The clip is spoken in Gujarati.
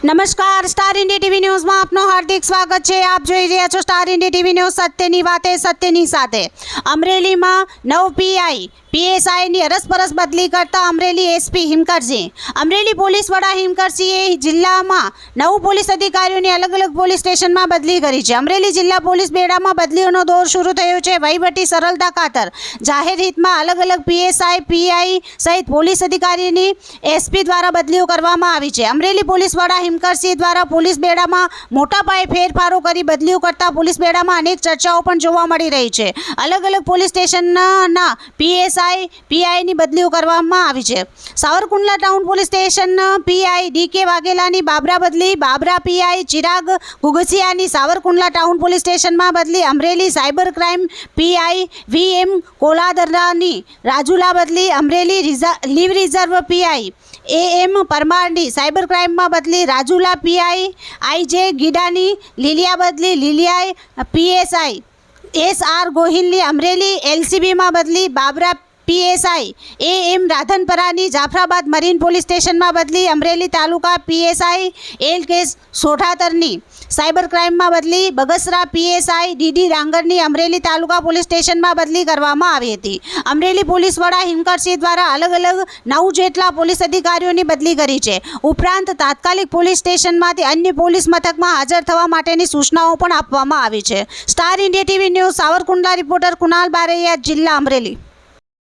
નમસ્કાર, સ્ટાર ઇન્ડિયા ટીવી ન્યૂઝમાં આપનું હાર્દિક સ્વાગત છે। આપ જોઈ રહ્યા છો સ્ટાર ઇન્ડિયા ટીવી ન્યૂઝ, સત્યની વાતે સત્યની સાથે। અમરેલીમાં નવ પીએસઆઈની અરસપરસ બદલી કરતા અમરેલી એસપી હિમકરસિંહ। અમરેલી પોલીસ વડા હિમકરસિંહે જિલ્લામાં 9 પોલીસ અધિકારીઓની અલગ અલગ પોલીસ સ્ટેશનમાં બદલી કરી છે। અમરેલી જિલ્લા પોલીસ બેડામાં બદલીઓનો દોર શરૂ થયો છે। વહીવટી સરળતા ખાતર જાહેર હિતમાં અલગ અલગ પીએસઆઈ, પીઆઈ સહિત પોલીસ અધિકારીની એસપી દ્વારા બદલીઓ કરવામાં આવી છે। અમરેલી પોલીસ વડા હિમકરસિંહ દ્વારા પોલીસ બેડામાં મોટા પાયે ફેરફારો કરી બદલીઓ કરતા પોલીસ બેડામાં અનેક ચર્ચાઓ પણ જોવા મળી રહી છે। અલગ અલગ પોલીસ સ્ટેશનના પીએસઆઈ, પીઆઈની બદલીઓ કરવામાં આવી છે। Savarkundla town police station PI DK વાઘેલાની બાબરા બદલી, બાબરા પીઆઈ ચિરાગ ગુગસિયાની સાવરકુંડલા ટાઉન પોલીસ સ્ટેશનમાં બદલી, Amreli cyber crime PI VM કોલાદરાની રાજુલા બદલી, Amreli leave reserve PI AM પરમારની સાયબર ક્રાઇમમાં બદલી, રાજુલા પીઆઈ આઈજે ગીડાની લીલિયા બદલી, લીલિયા પીએસઆઈ એસઆર ગોહિલની અમરેલી એલસીબીમાં બદલી, બાબરા પીએસઆઈ એએમ રાધનપરાની જાફરાબાદ મરીન પોલીસ સ્ટેશનમાં બદલી, અમરેલી તાલુકા પીએસઆઈ એલ કે સોઢાતરની સાયબર ક્રાઇમમાં બદલી, બગસરા પીએસઆઈ ડીડી ડાંગરની અમરેલી તાલુકા પોલીસ સ્ટેશનમાં બદલી કરવામાં આવી હતી। અમરેલી પોલીસ વડા હિમકરસિંહ દ્વારા અલગ અલગ 9 જેટલા પોલીસ અધિકારીઓની બદલી કરી છે। ઉપરાંત તાત્કાલિક પોલીસ સ્ટેશનમાંથી અન્ય પોલીસ મથકમાં હાજર થવા માટેની સૂચનાઓ પણ આપવામાં આવી છે। Star India TV news Savarkundla reporter Kunal Baraiya, જિલ્લા અમરેલી।